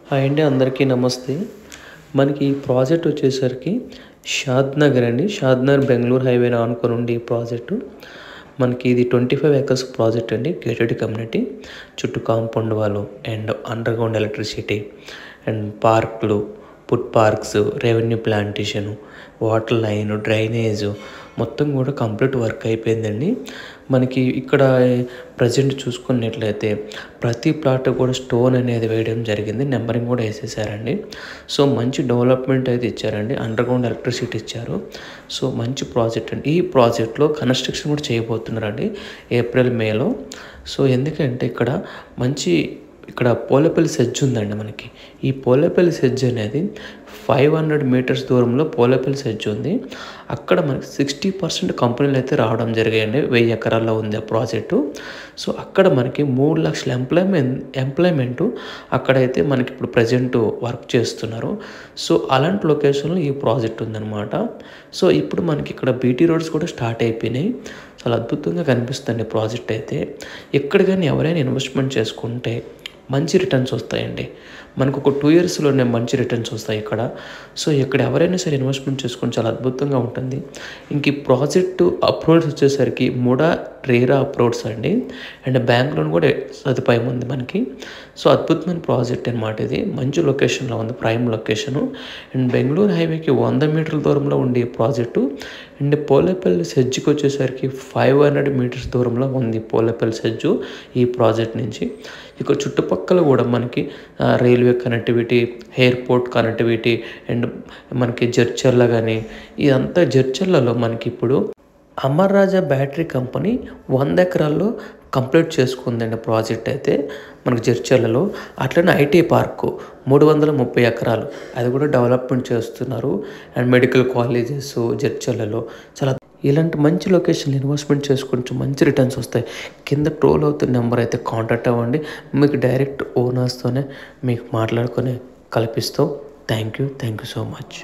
Hi అండి, అందరికీ నమస్తే. మనకి ఈ ప్రాజెక్ట్ వచ్చేసరికి షాద్నగర్ అండి. షాద్నగర్ బెంగళూరు హైవేని ఆనుకొని ఉండి ఈ ప్రాజెక్టు మనకి ఇది 25 ఎకర్స్ ప్రాజెక్ట్ అండి. గేటెడ్ కమ్యూనిటీ, చుట్టూ కాంపౌండ్ వాళ్ళు and underground electricity and పార్కులు, food parks, revenue plantation, water line, drainage మొత్తం కూడా కంప్లీట్ వర్క్ అయిపోయిందండి. మనకి ఇక్కడ ప్రజెంట్ చూసుకున్నట్లయితే ప్రతి ప్లాట్ కూడా స్టోన్ అనేది వేయడం జరిగింది. నెంబరింగ్ కూడా వేసేసారండి. సో మంచి డెవలప్మెంట్ అయితే ఇచ్చారండి. అండర్ గ్రౌండ్ ఎలక్ట్రిసిటీ ఇచ్చారు. సో మంచి ప్రాజెక్ట్ అండి. ఈ ప్రాజెక్ట్లో కన్స్ట్రక్షన్ కూడా చేయబోతున్నారండి ఏప్రిల్ మేలో. సో ఎందుకంటే ఇక్కడ పోలేపల్లి సెడ్జ్ ఉందండి. మనకి ఈ పోలేపల్లి సెడ్జ్ అనేది 500 మీటర్స్ దూరంలో పోలేపల్లి సెడ్జ్ ఉంది. అక్కడ మనకి 60% కంపెనీలు అయితే రావడం జరిగాయండి. 1000 ఎకరాల్లో ఉంది ఆ ప్రాజెక్టు. సో అక్కడ మనకి 3 లక్షల ఎంప్లాయ్మెంటు అక్కడైతే మనకి ఇప్పుడు ప్రజెంట్ వర్క్ చేస్తున్నారు. సో అలాంటి లొకేషన్లో ఈ ప్రాజెక్ట్ ఉందన్నమాట. సో ఇప్పుడు మనకి ఇక్కడ బీటీ రోడ్స్ కూడా స్టార్ట్ అయిపోయినాయి. చాలా అద్భుతంగా కనిపిస్తుంది ప్రాజెక్ట్ అయితే. ఎక్కడ కానీ ఎవరైనా ఇన్వెస్ట్మెంట్ చేసుకుంటే మంచి రిటర్న్స్ వస్తాయండి. మనకు ఒక 2 ఇయర్స్లోనే మంచి రిటర్న్స్ వస్తాయి ఇక్కడ. సో ఇక్కడ ఎవరైనా సరే ఇన్వెస్ట్మెంట్ చేసుకొని చాలా అద్భుతంగా ఉంటుంది. ఇంక ఈ ప్రాజెక్టు అప్రూవల్స్ వచ్చేసరికి ముడా రేరా అప్రూవల్స్ అండి. అండ్ బ్యాంక్ లోన్ కూడా సదుపాయం ఉంది మనకి. సో అద్భుతమైన ప్రాజెక్ట్ అనమాట ఇది. మంచి లొకేషన్లో ఉంది, ప్రైమ్ లొకేషను. అండ్ బెంగళూరు హైవేకి 100 మీటర్ల దూరంలో ఉండే ప్రాజెక్టు. అండ్ పోలేపల్లి సెడ్జ్కి వచ్చేసరికి 500 మీటర్స్ దూరంలో ఉంది పోలేపల్లి సెడ్జు ఈ ప్రాజెక్ట్ నుంచి. ఇక్కడ చుట్టుపక్కల కూడా మనకి railway connectivity, airport connectivity and మనకి జడ్చర్ల కానీ ఇదంతా జడ్చర్లలో మనకి ఇప్పుడు అమర్ రాజా బ్యాటరీ కంపెనీ 100 ఎకరాల్లో కంప్లీట్ చేసుకుందండి ప్రాజెక్ట్ అయితే మనకి జడ్చర్లలో. అట్లనే ఐటీ పార్కు 330 ఎకరాలు అది కూడా డెవలప్మెంట్ చేస్తున్నారు. అండ్ మెడికల్ కాలేజెస్ జడ్చర్లలో చాలా ఇలాంటి మంచి లొకేషన్లు ఇన్వెస్ట్మెంట్ చేసుకుంటూ మంచి రిటర్న్స్ వస్తాయి. కింద ట్రోల్ అవుతున్న నెంబర్ అయితే కాంటాక్ట్ అవ్వండి. మీకు డైరెక్ట్ ఓనర్స్తోనే మీకు మాట్లాడుకొని కల్పిస్తాం. Thank you so much.